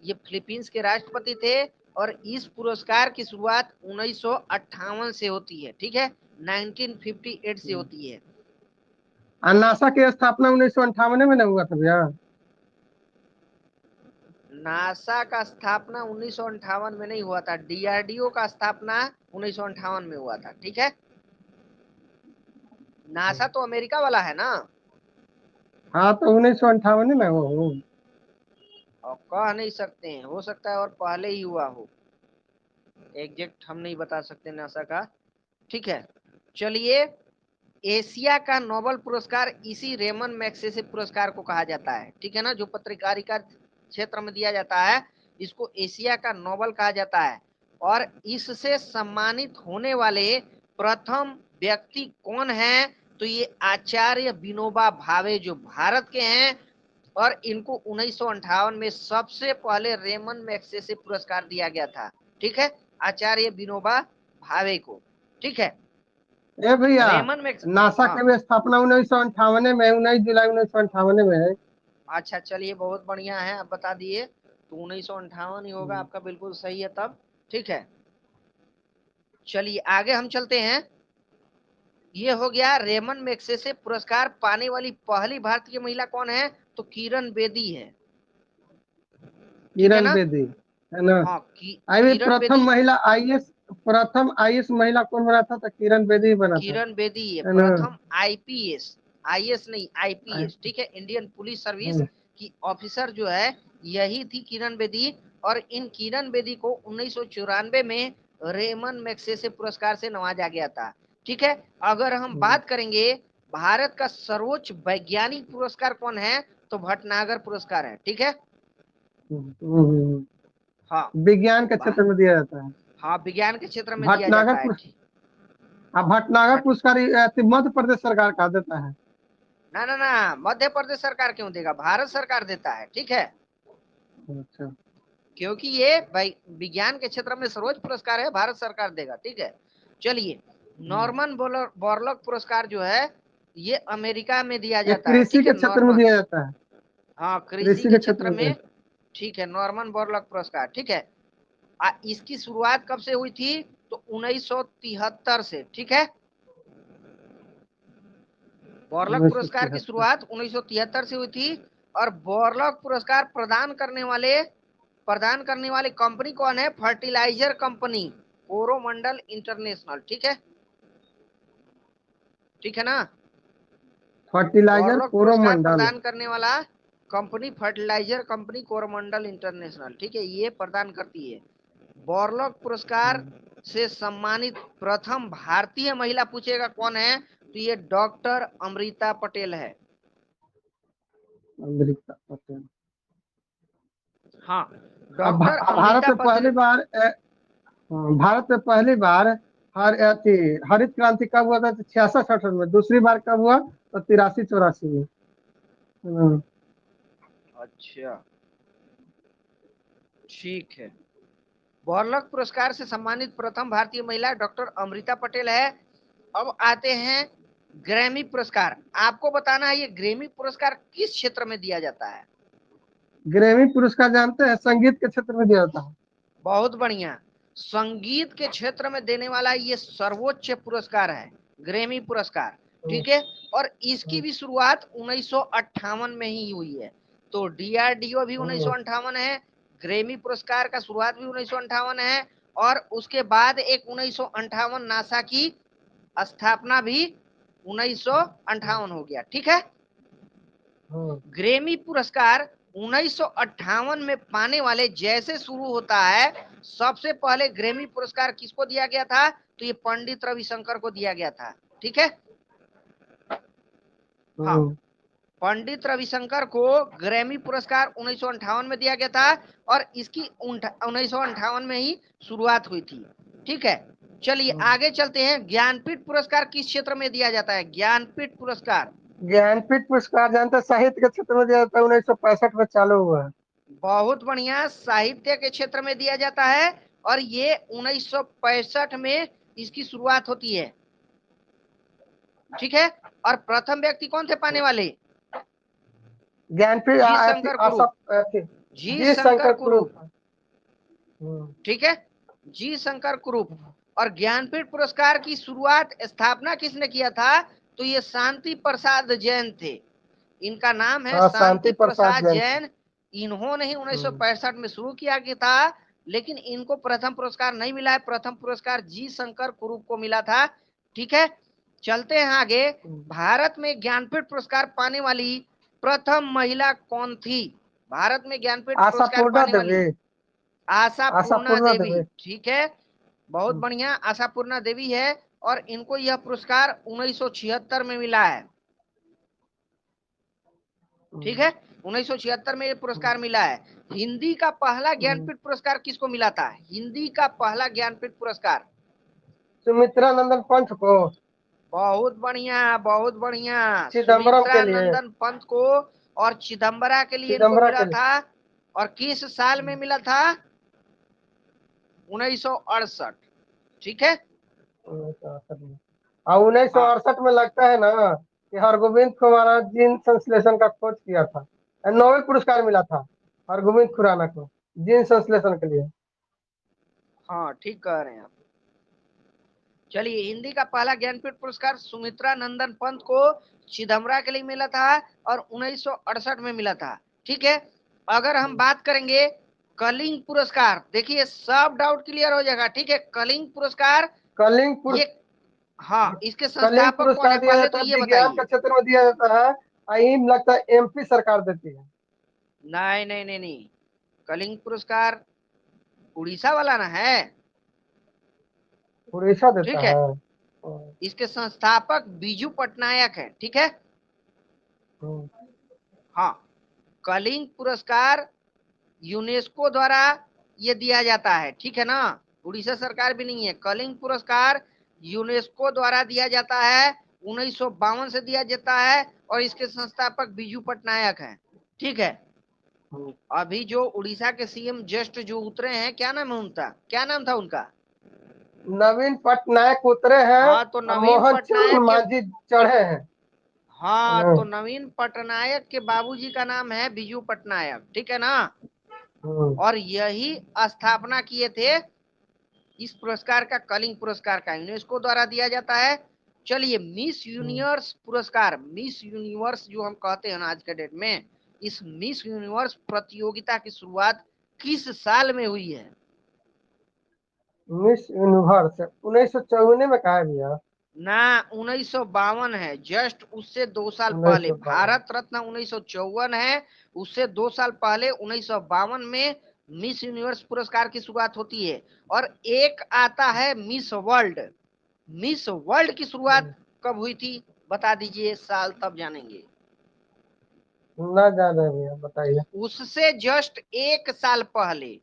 Speaker 2: ये फिलीपींस के राष्ट्रपति थे, और इस पुरस्कार की शुरुआत 1958 से होती है, ठीक है, 1958 से होती है।
Speaker 1: और नासा की स्थापना 1958 में नहीं हुआ था भैया?
Speaker 2: नासा का स्थापना 1958 में नहीं हुआ था, डीआरडीओ का स्थापना 1958 में हुआ था, ठीक है। नासा तो अमेरिका वाला है ना।
Speaker 1: हाँ, तो 1958 में वो।
Speaker 2: और कह नहीं सकते हैं, हो सकता है और पहले ही हुआ हो, एग्जैक्ट हम नहीं बता सकते नासा का, ठीक है। चलिए, एशिया का नोबेल पुरस्कार इसी रेमन मैग्सेसे पुरस्कार को कहा जाता है, ठीक है ना। जो पत्रकारिता क्षेत्र में दिया जाता है, इसको एशिया का नोबेल कहा जाता है। और इससे सम्मानित होने वाले प्रथम व्यक्ति कौन है? तो ये आचार्य विनोबा भावे, जो भारत के हैं, और इनको 1958 में सबसे पहले रेमन मैग्सेसे पुरस्कार दिया गया था, ठीक है, आचार्य विनोबा भावे को, ठीक है।
Speaker 1: ए भैया,
Speaker 2: रेमन मैक्स
Speaker 1: नासा
Speaker 2: हाँ,
Speaker 1: की भी स्थापना 1958 में, 19 जुलाई 1958 में है।
Speaker 2: अच्छा, चलिए बहुत बढ़िया है, आप बता दिए, तो 1958 ही होगा आपका, बिल्कुल सही है तब, ठीक है। चलिए आगे हम चलते हैं। ये हो गया रेमन मैग्सेसे पुरस्कार पाने वाली पहली भारतीय महिला कौन है? तो किरण बेदी है, ठीक है
Speaker 1: किरण
Speaker 2: ना।
Speaker 1: बेदी, है ना?
Speaker 2: हाँ,
Speaker 1: अभी
Speaker 2: किरण
Speaker 1: प्रथम
Speaker 2: बेदी।
Speaker 1: महिला आईएएस प्रथम आईएएस महिला कौन बना था? तो किरण बेदी बना था,
Speaker 2: किरण बेदी है
Speaker 1: है ना?
Speaker 2: प्रथम आईपीएस, आईएएस नहीं आईपीएस, ठीक है, इंडियन पुलिस सर्विस की ऑफिसर जो है यही थी किरण बेदी। और इन किरण बेदी को 1994 में रेमन मैग्सेसे पुरस्कार से नवाजा गया था। ठीक है, अगर हम बात करेंगे भारत का सर्वोच्च वैज्ञानिक पुरस्कार कौन है, तो भटनागर पुरस्कार है। ठीक है, हाँ
Speaker 1: विज्ञान के क्षेत्र में दिया जाता है।
Speaker 2: हाँ, विज्ञान के क्षेत्र में दिया जाता है।
Speaker 1: भटनागर पुरस्कार मध्य प्रदेश सरकार का देता है।
Speaker 2: ना ना ना, मध्य प्रदेश सरकार क्यों देगा, भारत सरकार देता है। ठीक है,
Speaker 1: अच्छा,
Speaker 2: क्योंकि ये विज्ञान के क्षेत्र में सर्वोच्च पुरस्कार है, भारत सरकार देगा। ठीक है, चलिए, नॉर्मन बोरलॉग पुरस्कार जो है ये अमेरिका में दिया
Speaker 1: ये
Speaker 2: जाता है।
Speaker 1: कृषि
Speaker 2: ठीक
Speaker 1: के
Speaker 2: है,
Speaker 1: क्षेत्र में
Speaker 2: नॉर्मन,
Speaker 1: दिया जाता है।
Speaker 2: हाँ, कृषि के क्षेत्र में। ठीक है, नॉर्मन बोरलॉग पुरस्कार। ठीक है, इसकी शुरुआत कब से हुई थी, तो 1973 से। ठीक है, बोरलॉग पुरस्कार की
Speaker 1: 1973।
Speaker 2: शुरुआत 1973 से हुई थी। और बोरलॉग पुरस्कार प्रदान करने वाली कंपनी कौन है, फर्टिलाइजर कंपनी कोरोमंडल इंटरनेशनल। ठीक है, ठीक है ना,
Speaker 1: फर्टिलाइजर
Speaker 2: बोरलॉग पुरस्कार
Speaker 1: कोरोमंडल।
Speaker 2: प्रदान करने वाला company fertiliser company Coromandel International. ठीक है, ये प्रदान करती है। बोरलॉग पुरस्कार से सम्मानित प्रथम भारतीय महिला पूछेगा कौन है, तो ये डॉक्टर अमृता पटेल है।
Speaker 1: अमृता पटेल।
Speaker 2: हाँ,
Speaker 1: अब
Speaker 2: डॉक्टर
Speaker 1: भारत
Speaker 2: अमृता
Speaker 1: में
Speaker 2: पटेल।
Speaker 1: पहली बार भारत में पहली बार हरित क्रांति कब हुआ था? 66-68 में। दूसरी बार कब हुआ? तो 83-84 में।
Speaker 2: अच्छा, ठीक है, बोरलॉग पुरस्कार से सम्मानित प्रथम भारतीय महिला डॉक्टर अमृता पटेल है। अब आते हैं ग्रैमी पुरस्कार। आपको बताना है ये ग्रैमी पुरस्कार किस क्षेत्र में दिया जाता है।
Speaker 1: ग्रैमी पुरस्कार जानते हैं? संगीत के क्षेत्र में दिया जाता है।
Speaker 2: बहुत बढ़िया, संगीत के क्षेत्र में देने वाला ये सर्वोच्च पुरस्कार है, ग्रैमी पुरस्कार। ठीक है, और इसकी भी शुरुआत 1958 में ही हुई है। तो डीआरडीओ भी 1958 है, ग्रैमी पुरस्कार का शुरुआत भी 1958 है, और उसके बाद एक 1958 नासा की स्थापना भी 1958 हो गया। ठीक है, ग्रैमी पुरस्कार 1958 में पाने वाले जैसे शुरू होता है, सबसे पहले ग्रैमी पुरस्कार किसको दिया गया था, तो ये पंडित रविशंकर को दिया गया था। ठीक है, हाँ, पंडित रविशंकर को ग्रैमी पुरस्कार 1958 में दिया गया था, और इसकी 1958 में ही शुरुआत हुई थी। ठीक है, चलिए आगे चलते हैं। ज्ञानपीठ पुरस्कार किस क्षेत्र में दिया जाता है, ज्ञानपीठ पुरस्कार।
Speaker 1: ज्ञानपीठ पुरस्कार जानते हैं? साहित्य के क्षेत्र में दिया जाता है। 1965 में चालू हुआ है।
Speaker 2: बहुत बढ़िया, साहित्य के क्षेत्र में दिया जाता है, और ये 1965 में इसकी शुरुआत होती है। ठीक है, और प्रथम व्यक्ति कौन थे पाने वाले,
Speaker 1: ज्ञानपीठ
Speaker 2: जी शंकर कुरूप, जी शंकर कुरूप। ठीक है, जी शंकर कुरूप। और ज्ञानपीठ पुरस्कार की शुरुआत, स्थापना किसने किया था, तो ये शांति प्रसाद जैन थे। इनका नाम है शांति प्रसाद जैन। इन्होंने ही 1965 में शुरू किया गया था, लेकिन इनको प्रथम पुरस्कार नहीं मिला है, प्रथम पुरस्कार जी शंकर कुरूप को मिला था। ठीक है, चलते हैं आगे। भारत में ज्ञानपीठ पुरस्कार पाने वाली प्रथम महिला कौन थी, भारत में ज्ञानपीठ पुरस्कार पाने वाली आशापूर्णा देवी। ठीक है, बहुत बढ़िया, आशापूर्णा देवी है, और इनको यह पुरस्कार 1976 में मिला है। ठीक है, 1976 में ये पुरस्कार मिला है। हिंदी का पहला ज्ञानपीठ पुरस्कार किसको मिला था, हिंदी का पहला ज्ञानपीठ पुरस्कार,
Speaker 1: सुमित्रा नंदन पंत को।
Speaker 2: बहुत बढ़िया, बहुत बढ़िया,
Speaker 1: चिदम्बरम
Speaker 2: सुमित्रा
Speaker 1: के लिए।
Speaker 2: नंदन पंत को और चिदम्बरा के लिए इनको
Speaker 1: चिदम्बरा
Speaker 2: मिला
Speaker 1: के लिए।
Speaker 2: था। और किस साल में मिला था, 1968। ठीक है,
Speaker 1: 1968 में लगता है ना कि हरगोविंद खुराना जीन संश्लेषण का खोज किया था। नोबेल पुरस्कार मिला था हरगोविंद खुराना को जीन संश्लेषण के लिए।
Speaker 2: हाँ, ठीक कह रहे हैं आप। चलिए, हिंदी का पहला ज्ञानपीठ पुरस्कार सुमित्रा नंदन पंत को चिदम्बरा के लिए मिला था, और 1968 में मिला था। ठीक है, अगर हम बात करेंगे कलिंग पुरस्कार, देखिए सब डाउट क्लियर हो जाएगा, ठीक है। कलिंग पुरस्कार
Speaker 1: कलिंग
Speaker 2: ये, हाँ, इसके
Speaker 1: कलिंग
Speaker 2: संस्थापक कौन
Speaker 1: पुरस्कार
Speaker 2: है
Speaker 1: दिया
Speaker 2: पहले तो
Speaker 1: जाता है,
Speaker 2: ये
Speaker 1: विज्ञान
Speaker 2: बताइए।
Speaker 1: के क्षेत्र में दिया जाता है। यही लगता है एमपी सरकार देती है।
Speaker 2: नहीं नहीं नहीं नहीं, कलिंग पुरस्कार उड़ीसा वाला ना है,
Speaker 1: उड़ीसा देता
Speaker 2: ठीक है।
Speaker 1: है।
Speaker 2: इसके संस्थापक बीजू पटनायक है, ठीक है।
Speaker 1: हम्म,
Speaker 2: हाँ, कलिंग पुरस्कार यूनेस्को द्वारा ये दिया जाता है, ठीक है ना। उड़ीसा सरकार भी नहीं है। कलिंग पुरस्कार यूनेस्को द्वारा दिया जाता है, 1952 से दिया जाता है, और इसके संस्थापक बीजू पटनायक हैं, ठीक है।
Speaker 1: हम्म।
Speaker 2: अभी जो उड़ीसा के सीएम जस्ट जो उतरे हैं, क्या नाम है उनका, क्या नाम था उनका?
Speaker 1: नवीन पटनायक उतरे हैं
Speaker 2: हाँ, तो
Speaker 1: और
Speaker 2: नवीन
Speaker 1: मोहन चरण
Speaker 2: पटनायक के,
Speaker 1: मांझी चढ़े हैं।
Speaker 2: हाँ, तो
Speaker 1: हम्म,
Speaker 2: नवीन पटनायक के बाबूजी का नाम है बीजू पटनायक, ठीक है ना।
Speaker 1: हम्म,
Speaker 2: और यही स्थापना किए थे इस पुरस्कार का, कलिंग पुरस्कार का, यूनेस्को द्वारा दिया जाता है। चलिए, मिस यूनिवर्स पुरस्कार, मिस यूनिवर्स जो हम कहते हैं ना आज के डेट में, इस मिस यूनिवर्स प्रतियोगिता की शुरुआत किस साल में हुई है?
Speaker 1: मिस यूनिवर्स 1954 में कहा भैया।
Speaker 2: ना, 1952 है, जस्ट उससे 2 साल
Speaker 1: उन्नीस
Speaker 2: पहले।
Speaker 1: सौ बावन
Speaker 2: भारत रत्न 1954 है, उससे 2 साल पहले 1952 में मिस यूनिवर्स पुरस्कार की शुरुआत होती है। और एक आता है मिस वर्ल्ड। मिस वर्ल्ड की शुरुआत कब हुई थी, बता दीजिए साल, तब जानेंगे।
Speaker 1: ना जाने भैया, बताइए।
Speaker 2: उससे जस्ट 1 साल पहले,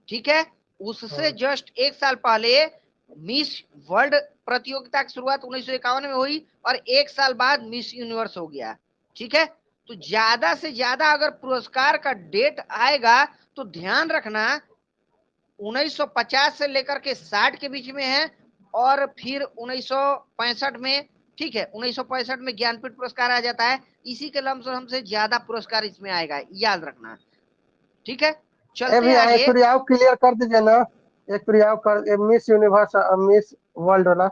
Speaker 2: ठीक है, उससे
Speaker 1: हाँ,
Speaker 2: जस्ट 1 साल पहले मिस वर्ल्ड प्रतियोगिता की शुरुआत 1951 में हुई, और 1 साल बाद मिस यूनिवर्स हो गया, ठीक है। तो ज्यादा से ज्यादा अगर पुरस्कार का डेट आएगा तो ध्यान रखना, 1950 से लेकर के 60 के बीच में है, और फिर 1965 में, ठीक है, 1965 में ज्ञानपीठ पुरस्कार आ जाता है। इसी के लमसम से ज्यादा पुरस्कार इसमें आएगा, याद रखना, ठीक है।
Speaker 1: ए
Speaker 2: चलते
Speaker 1: भैया एक
Speaker 2: आगे।
Speaker 1: और क्लियर कर दीजिए ना। एक और कर मिस यूनिवर्स मिस वर्ल्ड वाला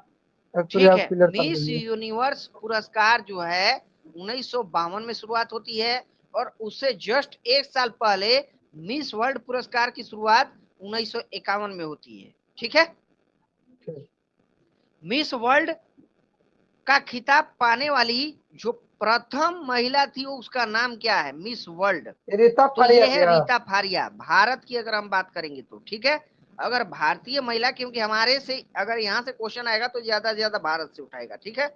Speaker 1: एक
Speaker 2: ठीक
Speaker 1: और
Speaker 2: है,
Speaker 1: क्लियर कर
Speaker 2: मिस
Speaker 1: दीजिए।
Speaker 2: यूनिवर्स पुरस्कार जो है 1952 में शुरुआत होती है, और उससे जस्ट 1 साल पहले मिस वर्ल्ड पुरस्कार की शुरुआत 1951 में होती है, ठीक है।
Speaker 1: ठीक।
Speaker 2: मिस वर्ल्ड का खिताब पाने वाली जो प्रथम महिला थी, उसका नाम क्या है, मिस वर्ल्ड?
Speaker 1: रीता
Speaker 2: तो
Speaker 1: फारिया
Speaker 2: ये है
Speaker 1: भैया।
Speaker 2: रीता फारिया, भारत की अगर हम बात करेंगे तो, ठीक है। अगर भारतीय महिला, क्योंकि हमारे से अगर यहाँ से क्वेश्चन आएगा तो ज्यादा से ज्यादा भारत से उठाएगा, ठीक है।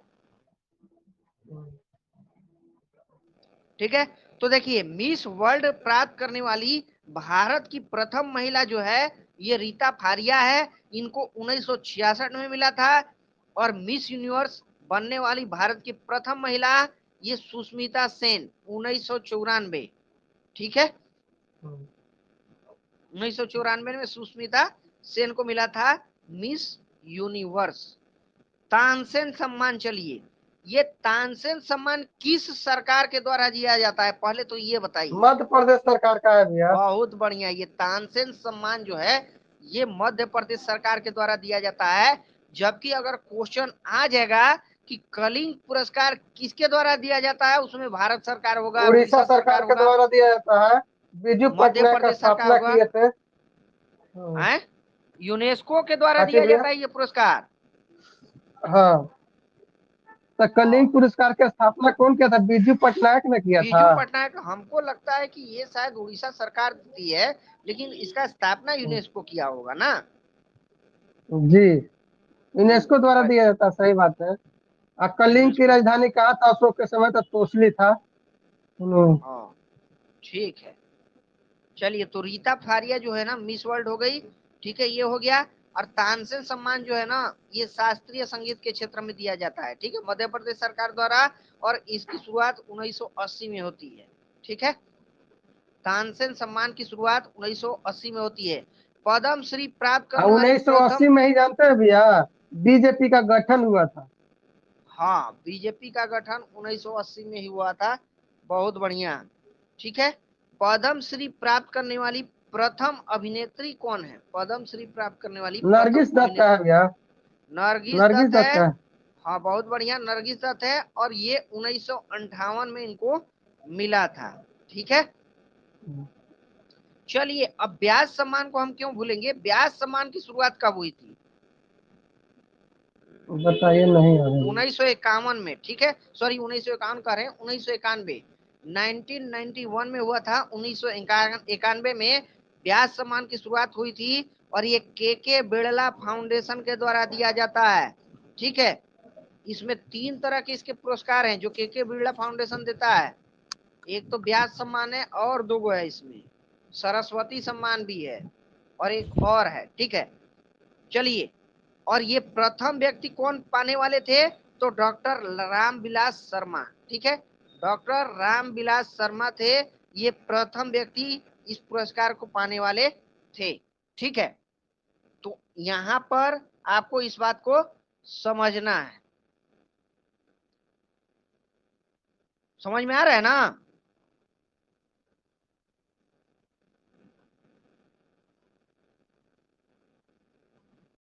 Speaker 2: ठीक है, तो देखिए, मिस वर्ल्ड प्राप्त करने वाली भारत की प्रथम महिला जो है, ये रीता फारिया है। इनको 1966 में मिला था। और मिस यूनिवर्स बनने वाली भारत की प्रथम महिला, ये सुष्मिता सेन, 1994, ठीक है। 1994 में सुष्मिता सेन को मिला था मिस यूनिवर्स। तानसेन सम्मान, चलिए, ये तानसेन सम्मान किस सरकार के द्वारा दिया जाता है, पहले तो ये बताइए।
Speaker 1: मध्य प्रदेश सरकार का है भैया।
Speaker 2: बहुत बढ़िया, ये तानसेन सम्मान जो है, ये मध्य प्रदेश सरकार के द्वारा दिया जाता है। जबकि अगर क्वेश्चन आ जाएगा कि कलिंग पुरस्कार किसके द्वारा दिया जाता है, उसमें भारत सरकार होगा,
Speaker 1: उड़ीसा
Speaker 2: उड़ीसा
Speaker 1: सरकार
Speaker 2: सरकार
Speaker 1: के
Speaker 2: होगा,
Speaker 1: द्वारा दिया जाता है। बिजू
Speaker 2: मध्य
Speaker 1: पटनायक का
Speaker 2: प्रदेश सरकार
Speaker 1: स्थापना
Speaker 2: होगा,
Speaker 1: किए थे।
Speaker 2: है, यूनेस्को के द्वारा
Speaker 1: अच्छी
Speaker 2: दिया
Speaker 1: भैया।
Speaker 2: जाता है ये पुरस्कार।
Speaker 1: हाँ, तो कलिंग
Speaker 2: हाँ,
Speaker 1: पुरस्कार की स्थापना कौन किया था? बिजू पटनायक ने किया था।
Speaker 2: बीजू पटनायक, हमको लगता है कि ये शायद उड़ीसा सरकार दी है, लेकिन इसका स्थापना यूनेस्को किया होगा ना।
Speaker 1: जी, यूनेस्को द्वारा दिया जाता, सही बात है। और कलिंग की
Speaker 2: यूनेस्को,
Speaker 1: राजधानी कहाँ था अशोक के समय? तो तोसली था।
Speaker 2: हाँ, ठीक है। चलिए, तो रीता फारिया जो है ना मिस वर्ल्ड हो गई, ठीक है, ये हो गया। और तानसेन सम्मान जो है ना, ये शास्त्रीय संगीत के क्षेत्र में दिया जाता है, ठीक है, मध्य प्रदेश सरकार द्वारा। और इसकी शुरुआत 1980 में होती है, ठीक है। तानसेन सम्मान की शुरुआत 1980 में होती है। पद्म श्री प्राप्त करने वाली
Speaker 1: उन्नीस सौ
Speaker 2: प्रथम,
Speaker 1: अस्सी में ही जानते हैं भैया, बीजेपी का गठन हुआ था।
Speaker 2: हाँ, बीजेपी का गठन 1980 में ही हुआ था। बहुत बढ़िया, ठीक है। पद्म श्री प्राप्त करने वाली प्रथम अभिनेत्री कौन है? पद्म श्री प्राप्त करने वाली प्रथम
Speaker 1: नरगिस दत्त का है
Speaker 2: अभिनेत्री
Speaker 1: भैया।
Speaker 2: नरगिस
Speaker 1: नरगिस
Speaker 2: दत्त
Speaker 1: दत्त
Speaker 2: है।
Speaker 1: का है।
Speaker 2: हाँ, बहुत बढ़िया, नरगिस दत्त है, और ये 1958 में इनको मिला था, ठीक है। चलिए अब ब्याज सम्मान को हम क्यों भूलेंगे, ब्याज सम्मान की शुरुआत कब हुई थी?
Speaker 1: बताइए, नहीं आ रही।
Speaker 2: 1951 में, ठीक है, सॉरी 1951 कह रहे हैं, 1991 1991 में हुआ था। 1991 में ब्याज सम्मान की शुरुआत हुई थी और ये के बिड़ला फाउंडेशन के द्वारा दिया जाता है, ठीक है। इसमें 3 तरह के इसके पुरस्कार हैं जो के बिड़ला फाउंडेशन देता है। एक तो ब्याज सम्मान है और 2 है, इसमें सरस्वती सम्मान भी है और एक और है, ठीक है। चलिए, और ये प्रथम व्यक्ति कौन पाने वाले थे? तो डॉक्टर रामविलास शर्मा, ठीक है, डॉक्टर रामविलास शर्मा थे ये प्रथम व्यक्ति इस पुरस्कार को पाने वाले थे, ठीक है। तो यहां पर आपको इस बात को समझना है, समझ में आ रहा है ना?